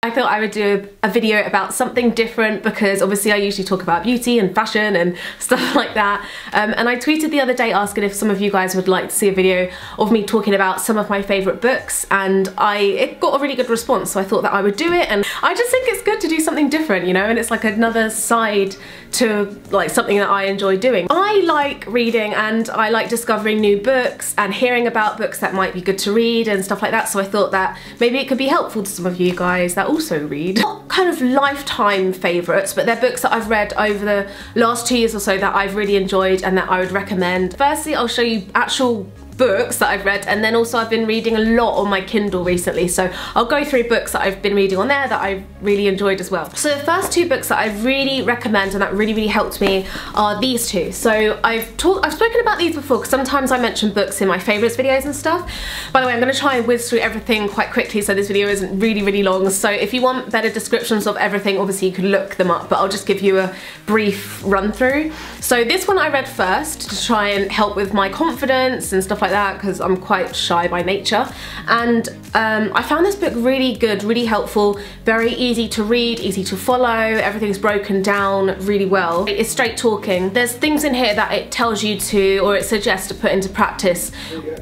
I thought I would do a video about something different because obviously I usually talk about beauty and fashion and stuff like that. And I tweeted the other day asking if some of you guys would like to see a video of me talking about some of my favourite books, and it got a really good response, so I thought that I would do it. And I just think it's good to do something different, you know, and it's like another side to like something that I enjoy doing. I like reading and I like discovering new books and hearing about books that might be good to read and stuff like that, so I thought that maybe it could be helpful to some of you guys that also read. Not kind of lifetime favourites, but they're books that I've read over the last 2 years or so that I've really enjoyed and that I would recommend. Firstly, I'll show you actual books that I've read, and then also I've been reading a lot on my Kindle recently, so I'll go through books that I've been reading on there that I've really enjoyed as well. So the first two books that I really recommend and that really helped me are these two. So I've spoken about these before because sometimes I mention books in my favourites videos and stuff. By the way, I'm going to try and whiz through everything quite quickly so this video isn't really long, so if you want better descriptions of everything, obviously you can look them up, but I'll just give you a brief run through. So this one I read first to try and help with my confidence and stuff like that, because I'm quite shy by nature, and I found this book really good, really helpful, very easy to read, easy to follow, everything's broken down really well. It's straight talking. There's things in here that it tells you to, or it suggests to put into practice,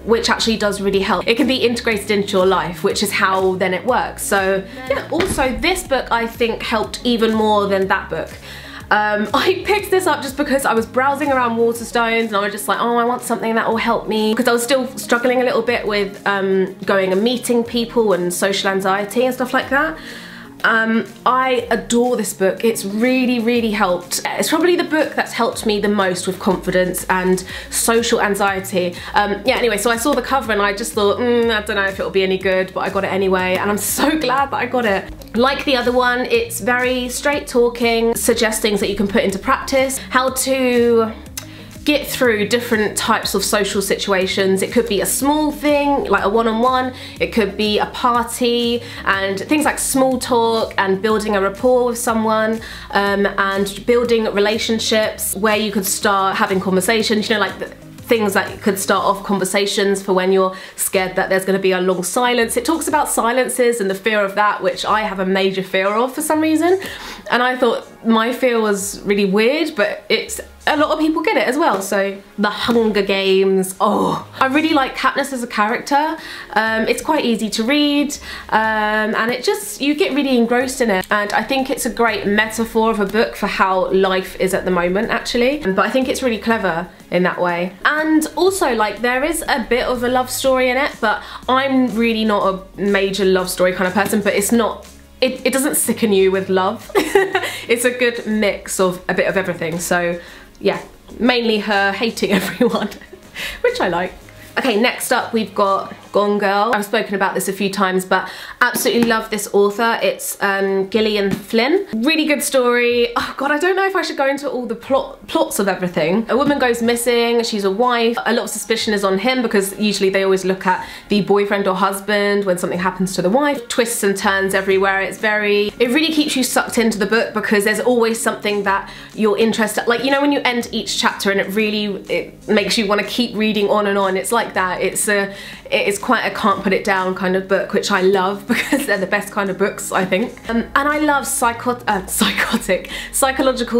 which actually does really help. It can be integrated into your life, which is how then it works. So yeah, also this book I think helped even more than that book. I picked this up just because I was browsing around Waterstones and I was just like, oh, I want something that will help me, because I was still struggling a little bit with going and meeting people and social anxiety and stuff like that. I adore this book. It's really helped. It's probably the book that's helped me the most with confidence and social anxiety. Yeah, anyway, so I saw the cover and I just thought, I don't know if it'll be any good, but I got it anyway, and I'm so glad that I got it. Like the other one, it's very straight talking, suggests things that you can put into practice, how to get through different types of social situations. It could be a small thing, like a one-on-one, it could be a party, and things like small talk and building a rapport with someone, and building relationships where you could start having conversations, you know, like things that could start off conversations for when you're scared that there's going to be a long silence. It talks about silences and the fear of that, which I have a major fear of for some reason, and I thought my fear was really weird, but a lot of people get it as well. So the Hunger Games, oh, I really like Katniss as a character. It's quite easy to read, and you get really engrossed in it, and I think it's a great metaphor of a book for how life is at the moment actually, but I think it's really clever in that way. And also, like, there is a bit of a love story in it, but I'm really not a major love story kind of person, but it's not, it doesn't sicken you with love. It's a good mix of a bit of everything. So yeah, mainly her hating everyone, which I like. Okay, next up we've got Gone Girl. I've spoken about this a few times, but absolutely love this author. It's Gillian Flynn. Really good story. Oh god, I don't know if I should go into all the plots of everything. A woman goes missing, she's a wife. A lot of suspicion is on him because usually they always look at the boyfriend or husband when something happens to the wife. Twists and turns everywhere. It really keeps you sucked into the book because there's always something that you're interested, like, you know, when you end each chapter and it makes you want to keep reading on and on. It's like that. It's quite a can't put it down kind of book, which I love because they're the best kind of books, I think. And I love psychological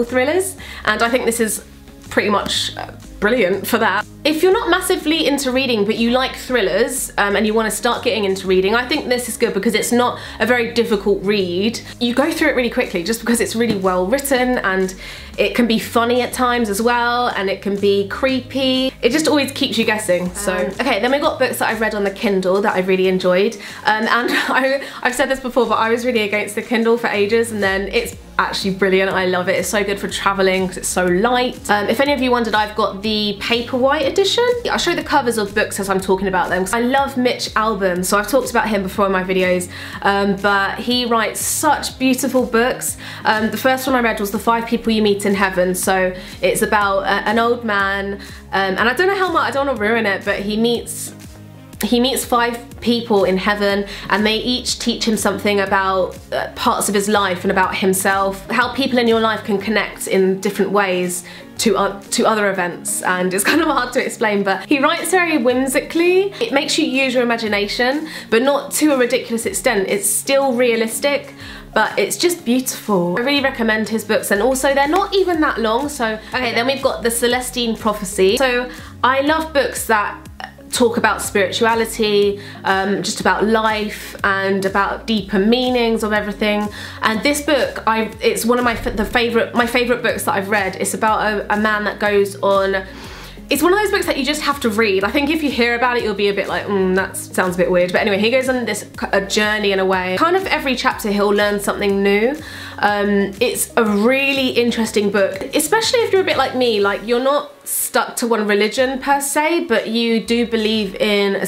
thrillers, and I think this is pretty much brilliant for that. If you're not massively into reading but you like thrillers and you want to start getting into reading, I think this is good because it's not a very difficult read. You go through it really quickly just because it's really well written, and it can be funny at times as well, and it can be creepy. It just always keeps you guessing. So okay, then we got books that I've read on the Kindle that I've really enjoyed, and I've said this before, but I was really against the Kindle for ages, and then it's actually brilliant. I love it. It's so good for traveling because it's so light. If any of you wondered, I've got the Paperwhite edition. I'll show you the covers of books as I'm talking about them. I love Mitch Albom, so I've talked about him before in my videos, but he writes such beautiful books. The first one I read was The 5 People You Meet in Heaven, so it's about an old man, and I don't know how much, I don't want to ruin it, but he meets he meets 5 people in heaven, and they each teach him something about parts of his life and about himself, how people in your life can connect in different ways to other events, and it's kind of hard to explain, but he writes very whimsically. It makes you use your imagination, but not to a ridiculous extent. It's still realistic, but it's just beautiful. I really recommend his books, and also they're not even that long. So, okay, then we've got The Celestine Prophecy. So I love books that talk about spirituality, just about life and about deeper meanings of everything. And this book, it's one of my favorite books that I've read. It's about a man that goes on. It's one of those books that you just have to read. I think if you hear about it, you'll be a bit like, that sounds a bit weird. But anyway, he goes on a journey in a way. Kind of every chapter he'll learn something new. It's a really interesting book, especially if you're a bit like me, like you're not stuck to one religion per se, but you do believe in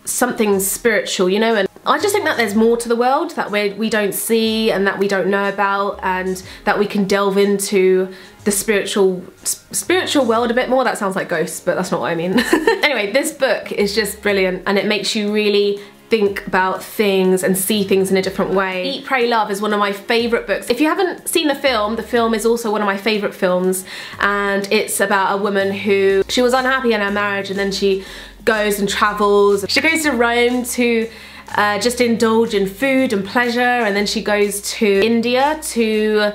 something spiritual, you know? And I just think that there's more to the world that we don't see and that we don't know about, and that we can delve into the spiritual world a bit more. That sounds like ghosts, but that's not what I mean. Anyway, this book is just brilliant, and it makes you really think about things and see things in a different way. Eat, Pray, Love is one of my favourite books. If you haven't seen the film is also one of my favourite films, and it's about a woman who, she was unhappy in her marriage, and then she goes and travels. She goes to Rome to just indulge in food and pleasure, and then she goes to India to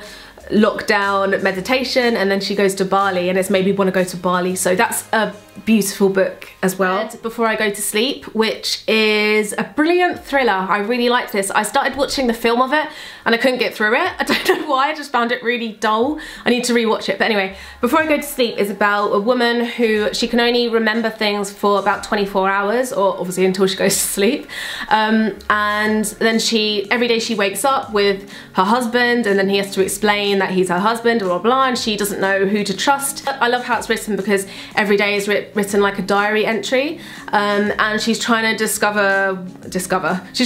lock down meditation, and then she goes to Bali, and it's made me want to go to Bali. So that's a beautiful book as well. Before I Go to Sleep, which is a brilliant thriller. I really liked this. I started watching the film of it and I couldn't get through it. I don't know why, I just found it really dull. I need to rewatch it. But anyway, Before I Go to Sleep is about a woman who, she can only remember things for about 24 hours, or obviously until she goes to sleep. And then every day she wakes up with her husband, and then he has to explain that he's her husband, blah, blah, blah, and she doesn't know who to trust. I love how it's written, because every day is written like a diary entry, and she's trying to she's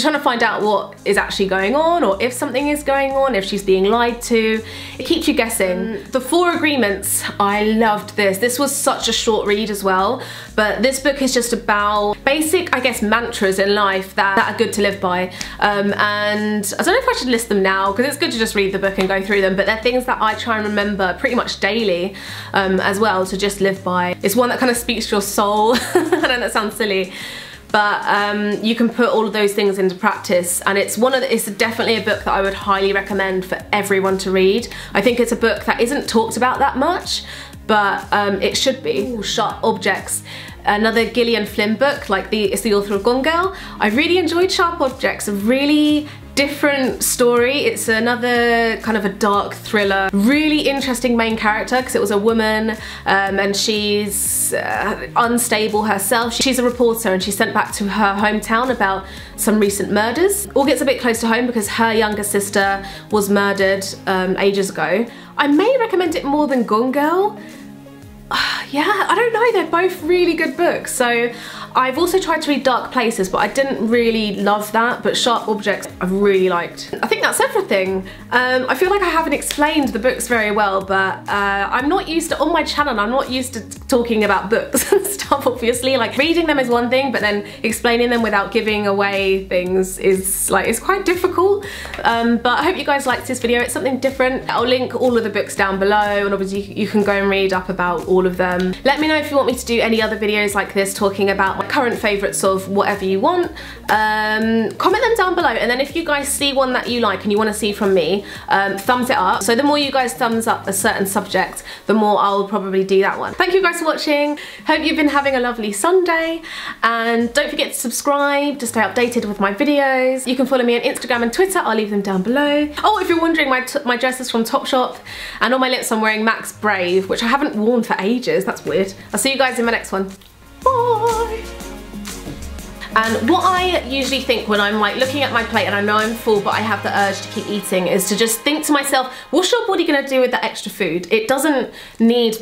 trying to find out what is actually going on, or if something is going on, if she's being lied to. It keeps you guessing. The 4 Agreements, I loved this. This was such a short read as well, but this book is just about basic, I guess, mantras in life that are good to live by. And I don't know if I should list them now, because it's good to just read the book and go through them, but they're things that I try and remember pretty much daily as well, to just live by. It's one that kind of speaks to your soul. I know that sounds silly, but you can put all of those things into practice, and it's definitely a book that I would highly recommend for everyone to read. I think it's a book that isn't talked about that much, but it should be. Ooh, Sharp Objects, another Gillian Flynn book, it's the author of Gone Girl. I really enjoyed Sharp Objects, a really different story. It's another kind of a dark thriller, really interesting main character, because it was a woman, and she's unstable herself. She's a reporter, and she's sent back to her hometown about some recent murders. All gets a bit close to home because her younger sister was murdered ages ago. I may recommend it more than Gone Girl. Yeah, I don't know, they're both really good books. So I've also tried to read Dark Places, but I didn't really love that, but Sharp Objects I really liked. I think that's everything. I feel like I haven't explained the books very well, but I'm not used to, on my channel, I'm not used to talking about books and stuff, obviously. Like, reading them is one thing, but then explaining them without giving away things is it's quite difficult. But I hope you guys liked this video. It's something different. I'll link all of the books down below, and obviously you can go and read up about all of them. Let me know if you want me to do any other videos like this, talking about my current favourites of whatever you want. Comment them down below, and then if you guys see one that you like and you want to see from me, thumbs it up. So the more you guys thumbs up a certain subject, the more I'll probably do that one. Thank you guys for watching. Hope you've been having a lovely Sunday, and don't forget to subscribe to stay updated with my videos. You can follow me on Instagram and Twitter. I'll leave them down below. Oh, if you're wondering, my dress is from Topshop, and on my lips I'm wearing Max Brave, which I haven't worn for ages. That's weird. I'll see you guys in my next one. Bye! And what I usually think when I'm like looking at my plate and I know I'm full but I have the urge to keep eating, is to just think to myself, what's your body gonna do with that extra food? It doesn't need